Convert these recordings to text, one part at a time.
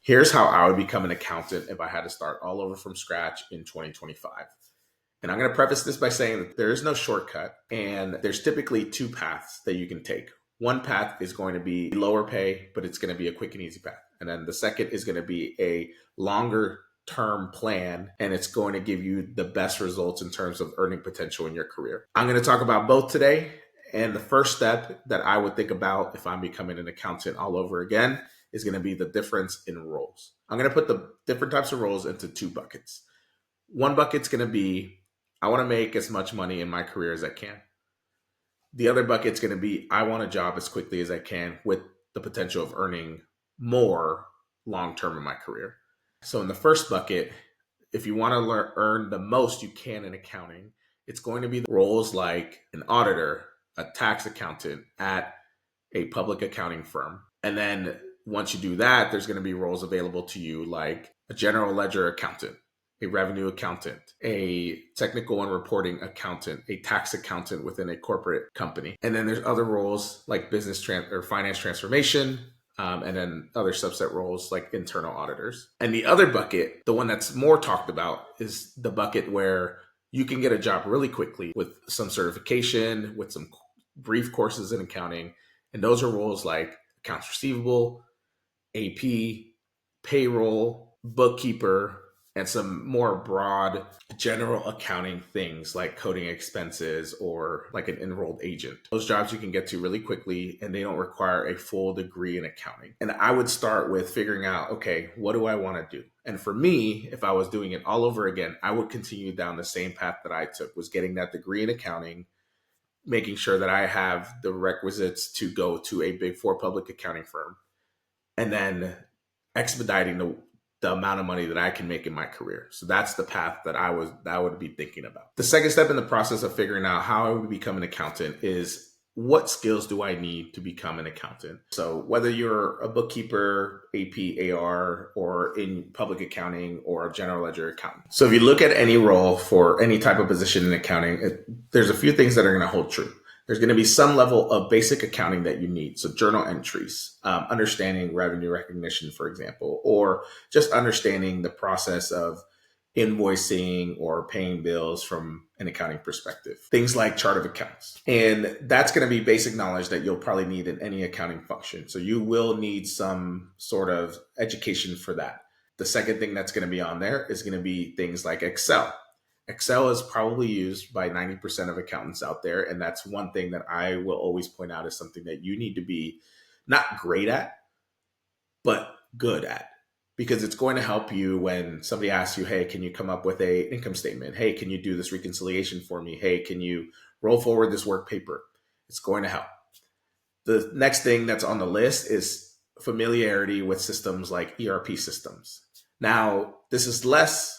Here's how I would become an accountant if I had to start all over from scratch in 2025. And I'm going to preface this by saying that there is no shortcut, and there's typically two paths that you can take. One path is going to be lower pay, but it's going to be a quick and easy path. And then the second is going to be a longer term plan, and it's going to give you the best results in terms of earning potential in your career. I'm going to talk about both today. And the first step that I would think about if I'm becoming an accountant all over again is going to be the difference in roles. I'm going to put the different types of roles into two buckets. One bucket's going to be I want to make as much money in my career as I can. The other bucket's going to be I want a job as quickly as I can with the potential of earning more long term in my career. So in the first bucket, if you want to earn the most you can in accounting, it's going to be roles like an auditor, a tax accountant at a public accounting firm. And then once you do that, there's going to be roles available to you like a general ledger accountant, a revenue accountant, a technical and reporting accountant, a tax accountant within a corporate company. And then there's other roles like or finance transformation, and then other subset roles like internal auditors. And the other bucket, the one that's more talked about, is the bucket where you can get a job really quickly with some certification, with some brief courses in accounting. And those are roles like accounts receivable, AP, payroll, bookkeeper, and some more broad general accounting things like coding expenses or like an enrolled agent. Those jobs you can get to really quickly, and they don't require a full degree in accounting. And I would start with figuring out, okay, what do I want to do? And for me, if I was doing it all over again, I would continue down the same path that I took, was getting that degree in accounting, making sure that I have the requisites to go to a big four public accounting firm, and then expediting the amount of money that I can make in my career. So that's the path that I would be thinking about. The second step in the process of figuring out how I would become an accountant is what skills do I need to become an accountant? So whether you're a bookkeeper, AP, AR, or in public accounting or a general ledger accountant. So if you look at any role for any type of position in accounting, there's a few things that are going to hold true. There's going to be some level of basic accounting that you need. So journal entries, understanding revenue recognition, for example, or just understanding the process of invoicing or paying bills from an accounting perspective. Things like chart of accounts. And that's going to be basic knowledge that you'll probably need in any accounting function. So you will need some sort of education for that. The second thing that's going to be on there is going to be things like Excel. Excel is probably used by 90% of accountants out there. And that's one thing that I will always point out as something that you need to be not great at, but good at. Because it's going to help you when somebody asks you, hey, can you come up with a income statement? Hey, can you do this reconciliation for me? Hey, can you roll forward this work paper? It's going to help. The next thing that's on the list is familiarity with systems like ERP systems. Now, this is less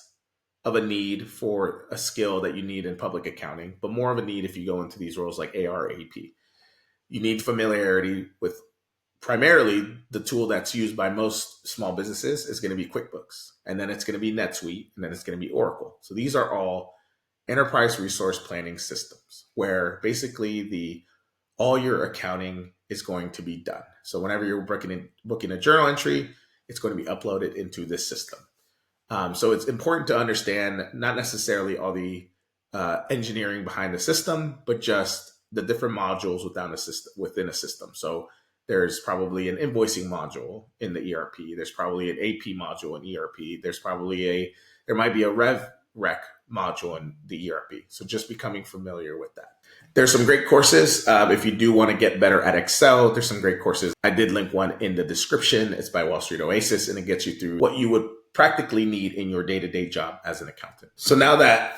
of a need for a skill that you need in public accounting, but more of a need if you go into these roles like AR, AP. You need familiarity with primarily the tool that's used by most small businesses is going to be QuickBooks, and then it's going to be NetSuite, and then it's going to be Oracle. So these are all enterprise resource planning systems where basically all your accounting is going to be done. So whenever you're booking a journal entry, it's going to be uploaded into this system. So it's important to understand not necessarily all the engineering behind the system, but just the different modules within a system. So there's probably an invoicing module in the ERP. There's probably an AP module in ERP. There might be a Rev Rec module in the ERP. So just becoming familiar with that. There's some great courses. If you do want to get better at Excel, there's some great courses. I did link one in the description. It's by Wall Street Oasis, and it gets you through what you would practically need in your day-to-day job as an accountant. So now that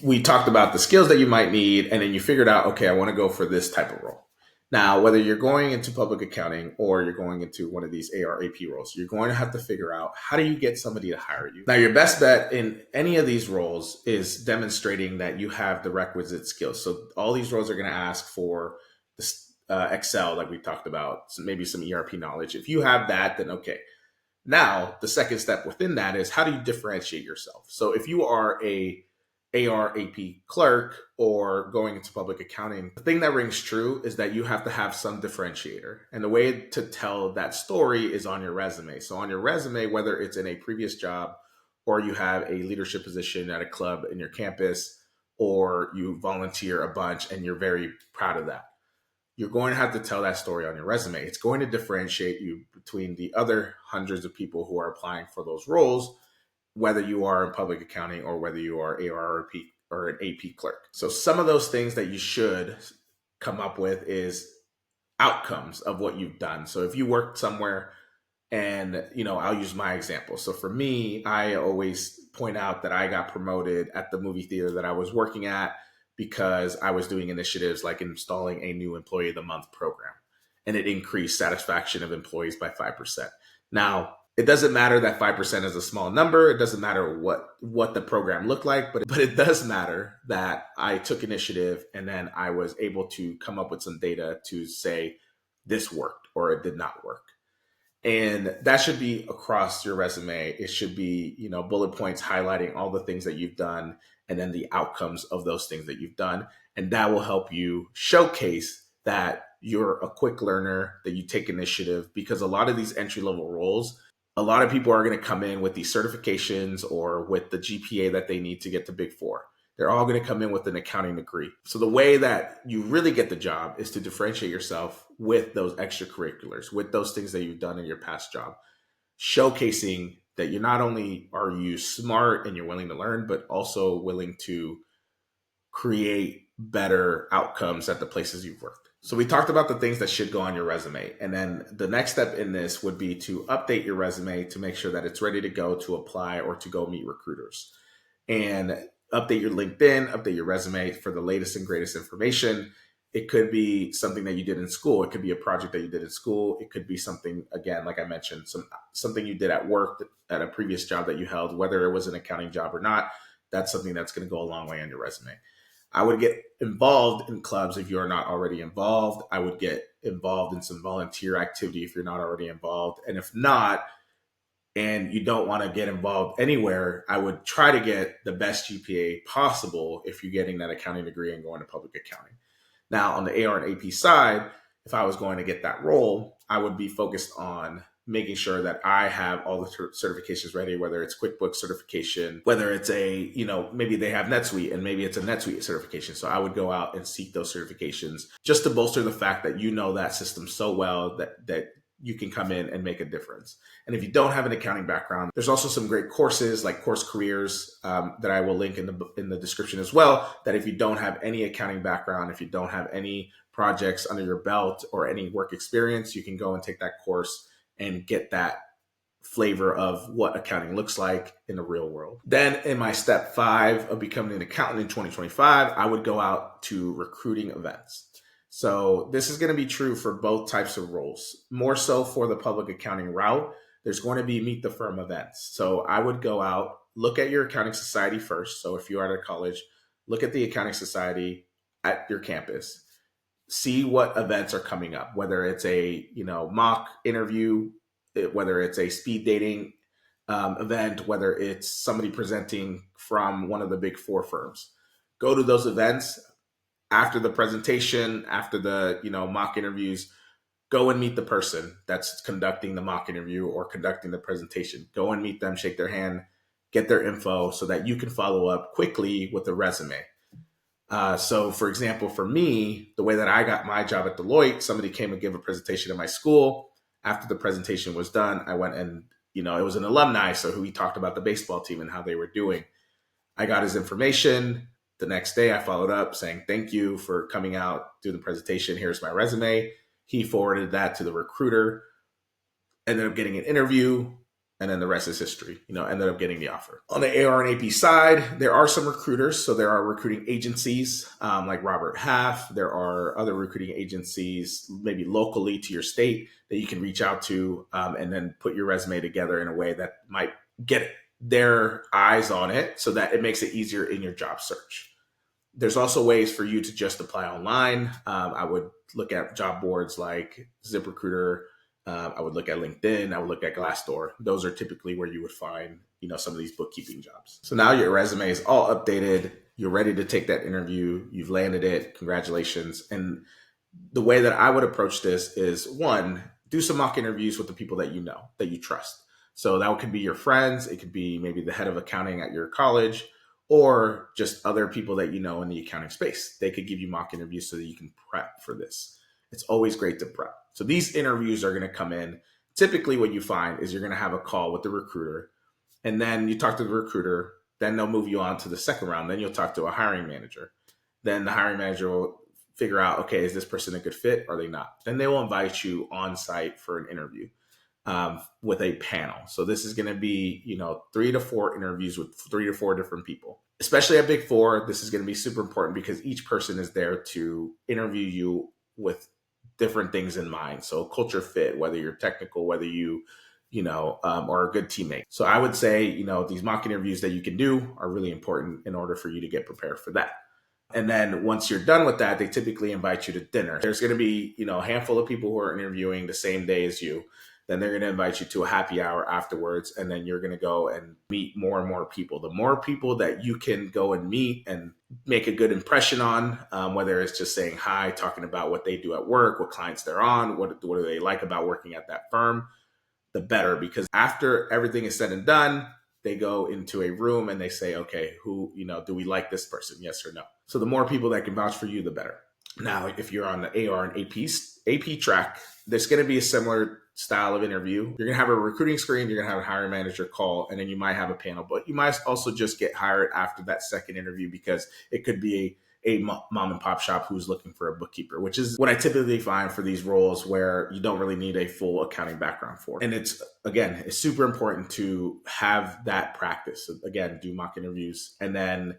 we talked about the skills that you might need, and then you figured out, okay, I want to go for this type of role. Now, whether you're going into public accounting or you're going into one of these AR AP roles, you're going to have to figure out how do you get somebody to hire you. Now, your best bet in any of these roles is demonstrating that you have the requisite skills. So all these roles are going to ask for this Excel, like we talked about, so maybe some ERP knowledge. If you have that, then okay. Now, the second step within that is how do you differentiate yourself? So if you are a AR, AP clerk, or going into public accounting, the thing that rings true is that you have to have some differentiator. And the way to tell that story is on your resume. So on your resume, whether it's in a previous job or you have a leadership position at a club in your campus, or you volunteer a bunch and you're very proud of that, you're going to have to tell that story on your resume. It's going to differentiate you between the other hundreds of people who are applying for those roles, whether you are in public accounting or whether you are ARRP or an AP clerk. So some of those things that you should come up with is outcomes of what you've done. So if you worked somewhere, and I'll use my example. So for me, I always point out that I got promoted at the movie theater that I was working at because I was doing initiatives like installing a new employee of the month program, and it increased satisfaction of employees by 5%. Now, it doesn't matter that 5% is a small number. It doesn't matter what the program looked like, but it does matter that I took initiative and then I was able to come up with some data to say this worked or it did not work. And that should be across your resume. It should be, bullet points highlighting all the things that you've done and then the outcomes of those things that you've done. And that will help you showcase that you're a quick learner, that you take initiative, because a lot of these entry level roles, a lot of people are going to come in with these certifications or with the GPA that they need to get to Big Four. They're all going to come in with an accounting degree. So the way that you really get the job is to differentiate yourself with those extracurriculars, with those things that you've done in your past job, showcasing that you're not only are you smart and you're willing to learn, but also willing to create better outcomes at the places you've worked. So we talked about the things that should go on your resume. And then the next step in this would be to update your resume to make sure that it's ready to go to apply or to go meet recruiters. And update your LinkedIn, update your resume for the latest and greatest information. It could be something that you did in school. It could be a project that you did in school. It could be something, again, like I mentioned, something you did at work, at a previous job that you held, whether it was an accounting job or not. That's something that's going to go a long way on your resume. I would get involved in clubs if you're not already involved. I would get involved in some volunteer activity if you're not already involved. And if not, and you don't want to get involved anywhere, I would try to get the best GPA possible if you're getting that accounting degree and going to public accounting. Now, on the AR and AP side, if I was going to get that role, I would be focused on making sure that I have all the certifications ready, whether it's QuickBooks certification, whether it's maybe they have NetSuite and maybe it's a NetSuite certification. So I would go out and seek those certifications just to bolster the fact that you know that system so well that you can come in and make a difference. And if you don't have an accounting background, there's also some great courses like Course Careers that I will link in the description as well, that if you don't have any accounting background, if you don't have any projects under your belt or any work experience, you can go and take that course and get that flavor of what accounting looks like in the real world. Then in my step 5 of becoming an accountant in 2025, I would go out to recruiting events. So this is going to be true for both types of roles. More so for the public accounting route, there's going to be meet the firm events. So I would go out, look at your accounting society first. So if you are at a college, look at the accounting society at your campus. See what events are coming up, whether it's a mock interview, whether it's a speed dating event, whether it's somebody presenting from one of the Big Four firms. Go to those events. After the presentation, after the mock interviews, go and meet the person that's conducting the mock interview or conducting the presentation. Go and meet them, shake their hand, get their info so that you can follow up quickly with a resume. So for example, for me, the way that I got my job at Deloitte, somebody came and gave a presentation at my school. After the presentation was done, I went and, it was an alumni. So he talked about the baseball team and how they were doing. I got his information. The next day I followed up saying, thank you for coming out, do the presentation. Here's my resume. He forwarded that to the recruiter, ended up getting an interview, and then the rest is history, ended up getting the offer. On the AR and AP side, there are some recruiters. So there are recruiting agencies like Robert Half. There are other recruiting agencies, maybe locally to your state, that you can reach out to and then put your resume together in a way that might get their eyes on it so that it makes it easier in your job search. There's also ways for you to just apply online. I would look at job boards like ZipRecruiter, I would look at LinkedIn. I would look at Glassdoor. Those are typically where you would find, some of these bookkeeping jobs. So now your resume is all updated. You're ready to take that interview. You've landed it. Congratulations. And the way that I would approach this is, one, do some mock interviews with the people that you know, that you trust. So that could be your friends. It could be maybe the head of accounting at your college, or just other people that you know in the accounting space. They could give you mock interviews so that you can prep for this. It's always great to prep. So these interviews are going to come in. Typically what you find is you're going to have a call with the recruiter, and then you talk to the recruiter. Then they'll move you on to the second round. Then you'll talk to a hiring manager. Then the hiring manager will figure out, okay, is this person a good fit or are they not? Then they will invite you on site for an interview with a panel. So this is going to be, 3 to 4 interviews with 3 to 4 different people. Especially at Big Four, this is going to be super important because each person is there to interview you with different things in mind. So culture fit, whether you're technical, whether you are a good teammate. So I would say, these mock interviews that you can do are really important in order for you to get prepared for that. And then once you're done with that, they typically invite you to dinner. There's going to be, a handful of people who are interviewing the same day as you. Then they're going to invite you to a happy hour afterwards. And then you're going to go and meet more and more people. The more people that you can go and meet and make a good impression on, whether it's just saying hi, talking about what they do at work, what clients they're on, what do they like about working at that firm, the better. Because after everything is said and done, they go into a room and they say, okay, do we like this person? Yes or no? So the more people that can vouch for you, the better. Now, if you're on the AR and AP track, there's going to be a similar style of interview. You're going to have a recruiting screen, you're going to have a hiring manager call, and then you might have a panel, but you might also just get hired after that second interview because it could be a mom and pop shop who's looking for a bookkeeper, which is what I typically find for these roles where you don't really need a full accounting background for. And it's super important to have that practice. So again, do mock interviews, and then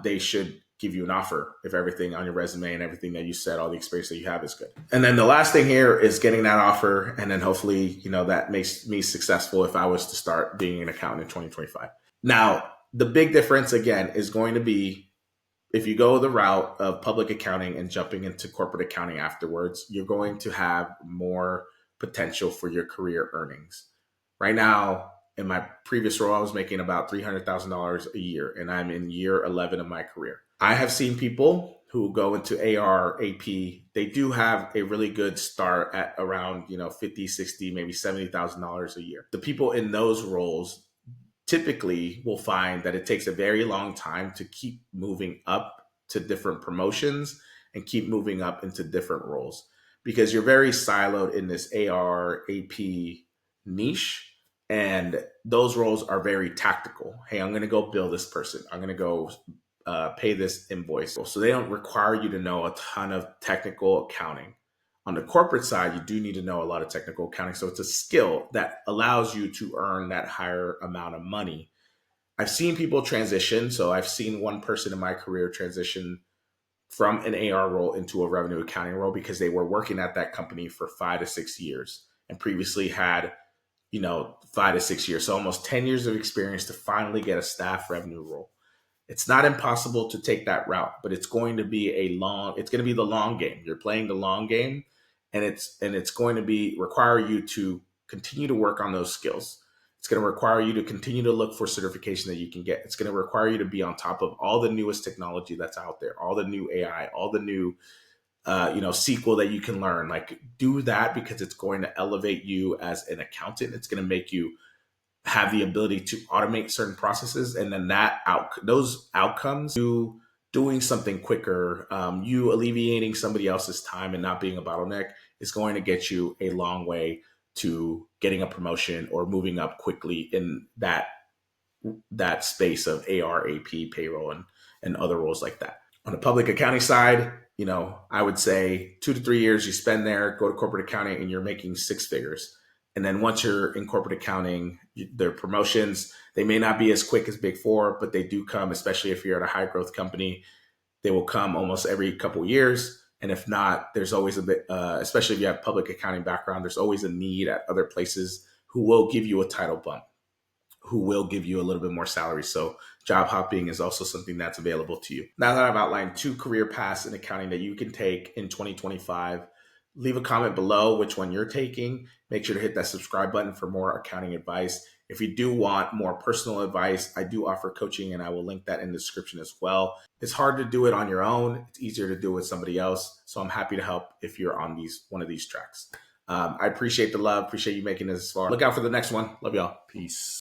they should give you an offer if everything on your resume and everything that you said, all the experience that you have is good. And then the last thing here is getting that offer. And then hopefully, that makes me successful if I was to start being an accountant in 2025. Now, the big difference again is going to be if you go the route of public accounting and jumping into corporate accounting afterwards, you're going to have more potential for your career earnings. Right now, in my previous role, I was making about $300,000 a year, and I'm in year 11 of my career. I have seen people who go into AR, AP, they do have a really good start at around, 50, 60, maybe $70,000 a year. The people in those roles typically will find that it takes a very long time to keep moving up to different promotions and keep moving up into different roles because you're very siloed in this AR, AP niche. And those roles are very tactical. Hey, I'm going to go bill this person. I'm going to go pay this invoice. So they don't require you to know a ton of technical accounting. On the corporate side, you do need to know a lot of technical accounting. So it's a skill that allows you to earn that higher amount of money. I've seen people transition. So I've seen one person in my career transition from an AR role into a revenue accounting role because they were working at that company for 5 to 6 years and previously had 5 to 6 years. So almost 10 years of experience to finally get a staff revenue role. It's not impossible to take that route, but it's going to be the long game. You're playing the long game, and it's going to require you to continue to work on those skills. It's going to require you to continue to look for certification that you can get. It's going to require you to be on top of all the newest technology that's out there, all the new AI, all the new SQL that you can learn. Like, do that because it's going to elevate you as an accountant. It's going to make you have the ability to automate certain processes, and then those outcomes, you doing something quicker, you alleviating somebody else's time and not being a bottleneck, is going to get you a long way to getting a promotion or moving up quickly in that space of AR, AP, payroll, and other roles like that. On the public accounting side, I would say 2 to 3 years you spend there, go to corporate accounting, and you're making 6 figures. And then once you're in corporate accounting, their promotions, they may not be as quick as Big Four, but they do come, especially if you're at a high growth company. They will come almost every couple of years. And if not, there's always a bit, especially if you have public accounting background, there's always a need at other places who will give you a title bump, who will give you a little bit more salary. So job hopping is also something that's available to you. Now that I've outlined 2 career paths in accounting that you can take in 2025, Leave a comment below which one you're taking. Make sure to hit that subscribe button for more accounting advice. If you do want more personal advice, I do offer coaching, and I will link that in the description as well. It's hard to do it on your own. It's easier to do it with somebody else. So I'm happy to help if you're on one of these tracks. I appreciate the love. Appreciate you making this far. Look out for the next one. Love y'all. Peace.